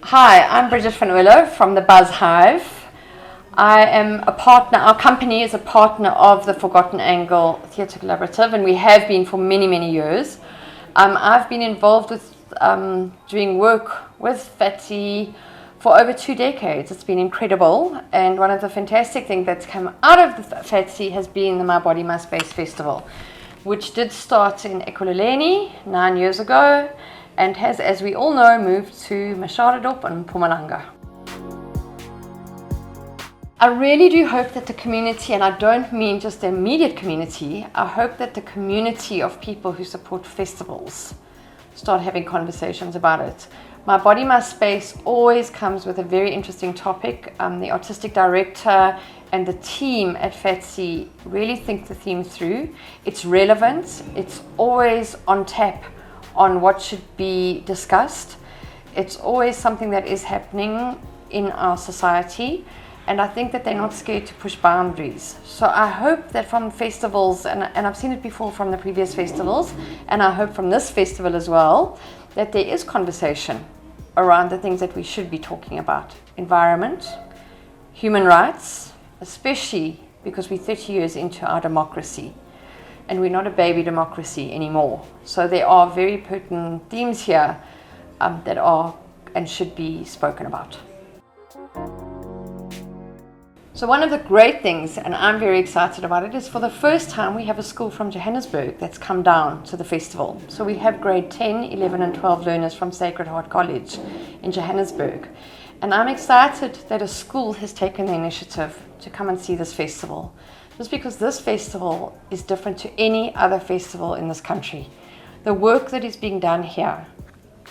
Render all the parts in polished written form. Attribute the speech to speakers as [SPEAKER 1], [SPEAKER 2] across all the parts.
[SPEAKER 1] Hi, I'm Bridget Van Oerle from the Buz Hive. I am a partner, our company is a partner of the Forgotten Angle Theatre Collaborative, and we have been for many, many years. I've been involved with doing work with FATSI for over 2 decades. It's been incredible, and one of the fantastic things that's come out of the FATSI has been the My Body, My Space Festival, which did start in Ekurhuleni 9 years ago, and has, as we all know, moved to Mashadadop and Mpumalanga. I really do hope that the community, and I don't mean just the immediate community, I hope that the community of people who support festivals start having conversations about it. My Body, My Space always comes with a very interesting topic. The artistic director and the team at FATSI really think the theme through. It's relevant, it's always on tap on what should be discussed. It's always something that is happening in our society, and I think that they're not scared to push boundaries. So I hope that from festivals, and I've seen it before from the previous festivals, and I hope from this festival as well, that there is conversation around the things that we should be talking about. Environment, human rights, especially because we're 30 years into our democracy. And we're not a baby democracy anymore. So there are very pertinent themes here that are and should be spoken about. So one of the great things, and I'm very excited about it, is for the first time we have a school from Johannesburg that's come down to the festival. So we have grade 10, 11 and 12 learners from Sacred Heart College in Johannesburg. And I'm excited that a school has taken the initiative to come and see this festival. Just because this festival is different to any other festival in this country. The work that is being done here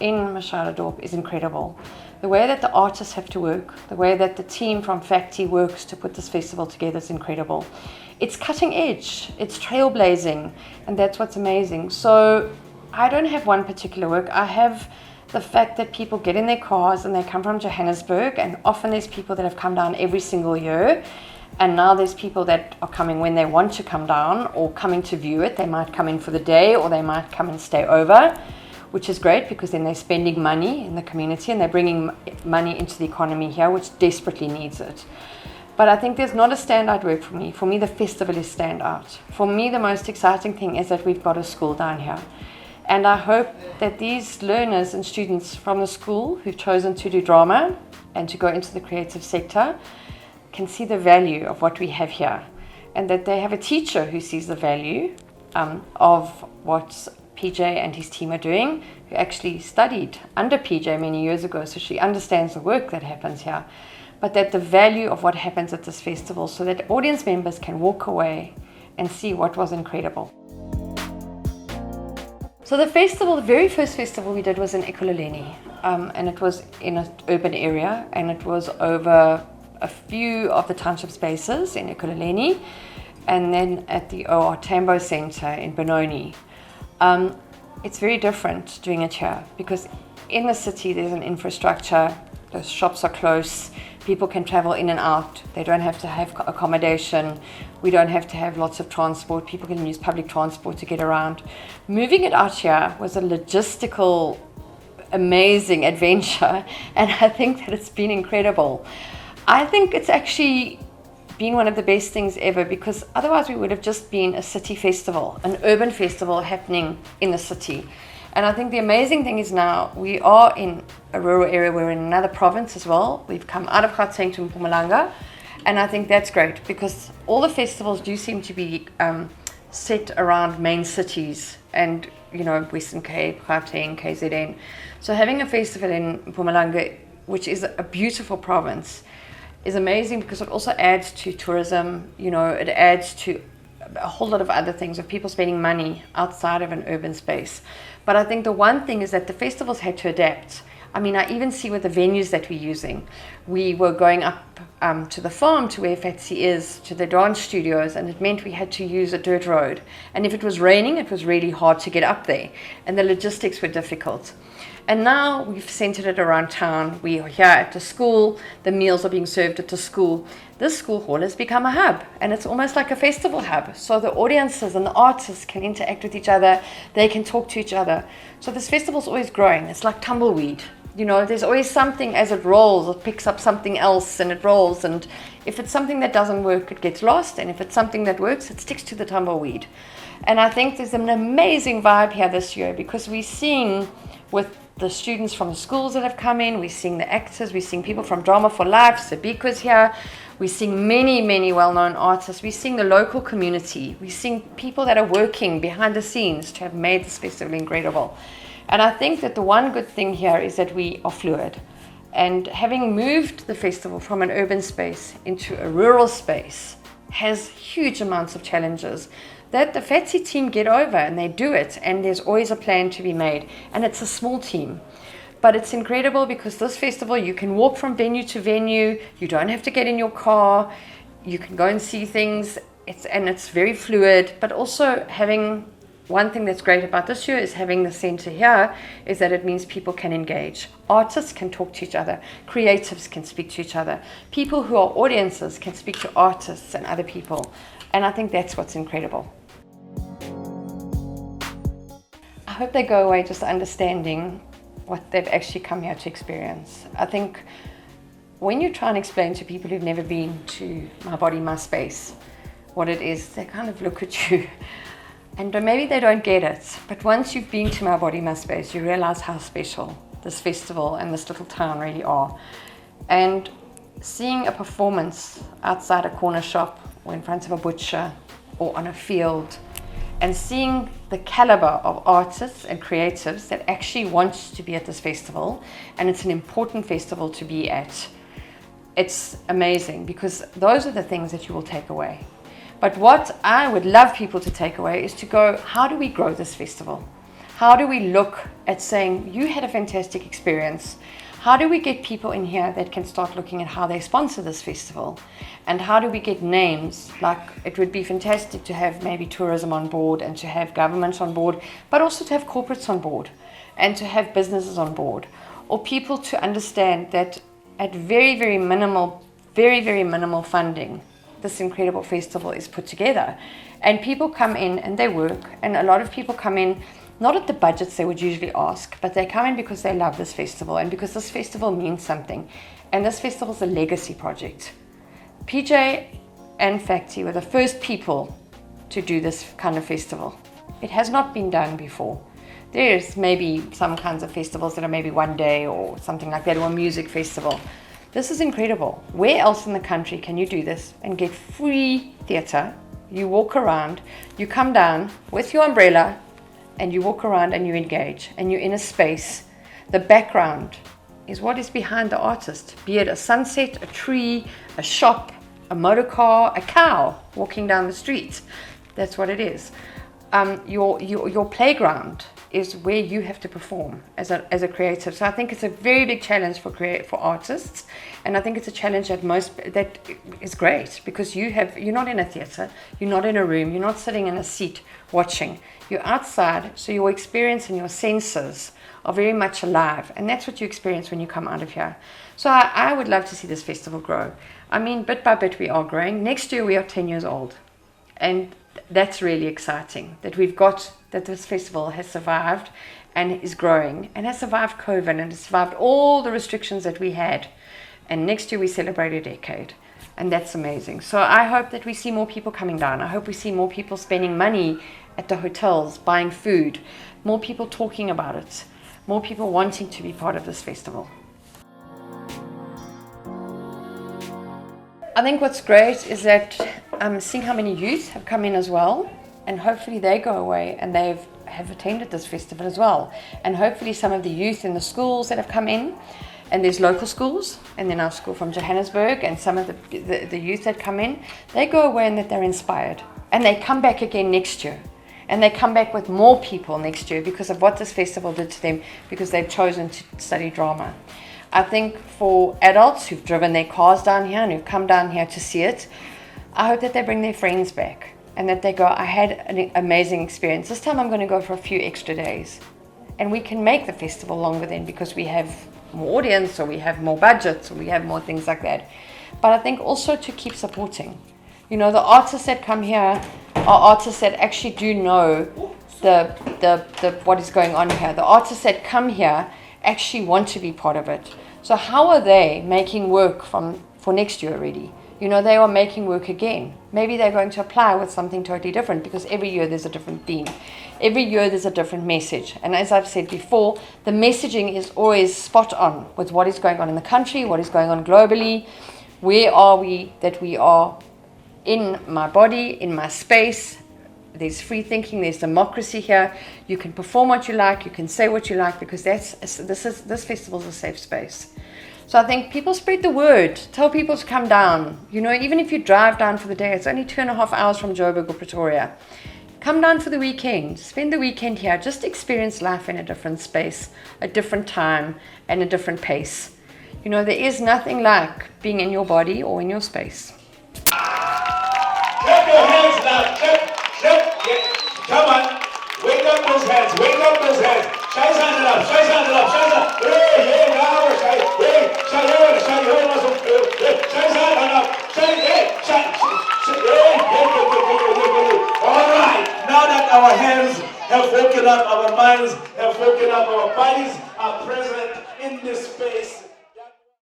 [SPEAKER 1] in Mashadadop is incredible. The way that the artists have to work, the way that the team from FATSI works to put this festival together is incredible. It's cutting edge, it's trailblazing, and that's what's amazing. So I don't have one particular work. I have the fact that people get in their cars and they come from Johannesburg, and often there's people that have come down every single year. And now there's people that are coming when they want to come down or coming to view it. They might come in for the day or they might come and stay over, which is great because then they're spending money in the community and they're bringing money into the economy here, which desperately needs it. But I think there's not a standout work for me. For me, the festival is standout. For me, the most exciting thing is that we've got a school down here. And I hope that these learners and students from the school who've chosen to do drama and to go into the creative sector can see the value of what we have here, and that they have a teacher who sees the value of what PJ and his team are doing, who actually studied under PJ many years ago, so she understands the work that happens here, but that the value of what happens at this festival, so that audience members can walk away and see what was incredible. So the festival, the very first festival we did was in Ekurhuleni, and it was in an urban area, and it was over a few of the township spaces in Ekurhuleni, and then at the OR Tambo Centre in Benoni. It's very different doing it here because in the city there's an infrastructure, the shops are close, people can travel in and out, they don't have to have accommodation, we don't have to have lots of transport, people can use public transport to get around. Moving it out here was a logistical, amazing adventure, and I think that it's been incredible. I think it's actually been one of the best things ever because otherwise we would have just been a city festival, an urban festival happening in the city. And I think the amazing thing is now we are in a rural area, we're in another province as well. We've come out of Gauteng to Mpumalanga, and I think that's great because all the festivals do seem to be set around main cities and, you know, Western Cape, Gauteng, KZN. So having a festival in Mpumalanga, which is a beautiful province, is amazing because it also adds to tourism, you know, it adds to a whole lot of other things of people spending money outside of an urban space. But I think the one thing is that the festivals had to adapt. I mean, I even see with the venues that we're using. We were going up to the farm to where FATSI is, to the dance studios, and it meant we had to use a dirt road. And if it was raining, it was really hard to get up there, and the logistics were difficult. And now we've centered it around town. We are here at the school. The meals are being served at the school. This school hall has become a hub, and it's almost like a festival hub. So the audiences and the artists can interact with each other. They can talk to each other. So this festival's always growing. It's like tumbleweed. there's always something as it rolls, it picks up something else and it rolls. And if it's something that doesn't work, it gets lost. And if it's something that works, it sticks to the tumbleweed. And I think there's an amazing vibe here this year, because we're seeing with the students from the schools that have come in, we're seeing the actors, we're seeing people from Drama for Life, Sabiko's here, we're seeing many, many well-known artists, we're seeing the local community, we're seeing people that are working behind the scenes to have made this festival incredible. And I think that the one good thing here is that we are fluid. And having moved the festival from an urban space into a rural space has huge amounts of challenges that the FATSI team get over, and they do it, and there's always a plan to be made. And it's a small team. But it's incredible because this festival, you can walk from venue to venue, you don't have to get in your car, you can go and see things, it's very fluid. But also having, one thing that's great about this year is having the center here, is that it means people can engage. Artists can talk to each other, creatives can speak to each other, people who are audiences can speak to artists and other people. And I think that's what's incredible. I hope they go away just understanding what they've actually come here to experience. I think when you try and explain to people who've never been to My Body, My Space what it is, they kind of look at you and maybe they don't get it. But once you've been to My Body, My Space, you realize how special this festival and this little town really are. And seeing a performance outside a corner shop or in front of a butcher or on a field, and seeing the caliber of artists and creatives that actually want to be at this festival, and it's an important festival to be at. It's amazing, because those are the things that you will take away. But what I would love people to take away is to go, how do we grow this festival? How do we look at saying, you had a fantastic experience? How do we get people in here that can start looking at how they sponsor this festival? And how do we get names? Like, it would be fantastic to have maybe tourism on board and to have governments on board, but also to have corporates on board and to have businesses on board, or people to understand that at very, very minimal funding, this incredible festival is put together. And people come in and they work, and a lot of people come in not at the budgets they would usually ask, but they come in because they love this festival and because this festival means something. And this festival is a legacy project. PJ and FACTI were the first people to do this kind of festival. It has not been done before. There's maybe some kinds of festivals that are maybe one day or something like that, or a music festival. This is incredible. Where else in the country can you do this and get free theatre? You walk around, you come down with your umbrella, and you walk around and you engage, and you're in a space. The background is what is behind the artist, be it a sunset, a tree, a shop, a motor car, a cow walking down the street. That's what it is. Your playground is where you have to perform as a creative. So I think it's a very big challenge for artists, and I think it's a challenge that is great, because you're not in a theatre, you're not in a room, you're not sitting in a seat watching. You're outside, so your experience and your senses are very much alive, and that's what you experience when you come out of here. So I would love to see this festival grow. I mean, bit by bit we are growing. Next year we are 10 years old, and that's really exciting that this festival has survived and is growing, and has survived COVID, and has survived all the restrictions that we had. And next year we celebrate a decade, and that's amazing. So I hope that we see more people coming down. I hope we see more people spending money at the hotels, buying food, more people talking about it, more people wanting to be part of this festival. I think what's great is that I'm seeing how many youth have come in as well, and hopefully they go away and they have attended this festival as well. And hopefully some of the youth in the schools that have come in, and there's local schools, and then our school from Johannesburg, and some of the youth that come in, they go away and that they're inspired. And they come back again next year. And they come back with more people next year because of what this festival did to them, because they've chosen to study drama. I think for adults who've driven their cars down here and who've come down here to see it, I hope that they bring their friends back and that they go, I had an amazing experience. This time I'm going to go for a few extra days. And we can make the festival longer then, because we have more audience, or we have more budgets, or we have more things like that. But I think also to keep supporting. You know, the artists that come here are artists that actually do know the what is going on here. The artists that come here actually want to be part of it. So how are they making work for next year already? You know, they are making work again. Maybe they're going to apply with something totally different, because every year there's a different theme. Every year there's a different message. And as I've said before, the messaging is always spot on with what is going on in the country, what is going on globally. Where are we that we are in my body, in my space? There's free thinking, there's democracy here. You can perform what you like, you can say what you like, because this festival is a safe space. So I think people spread the word, tell people to come down. You know, even if you drive down for the day, it's only 2.5 hours from Joburg or Pretoria. Come down for the weekend, spend the weekend here, just experience life in a different space, a different time, and a different pace. You know, there is nothing like being in your body or in your space.
[SPEAKER 2] Clap your hands now, clap, yeah. Come on, wake up those hands, Shai stand up, hey, now, Shai all right, now that our hands have woken up, our minds have woken up, our bodies are present in this space.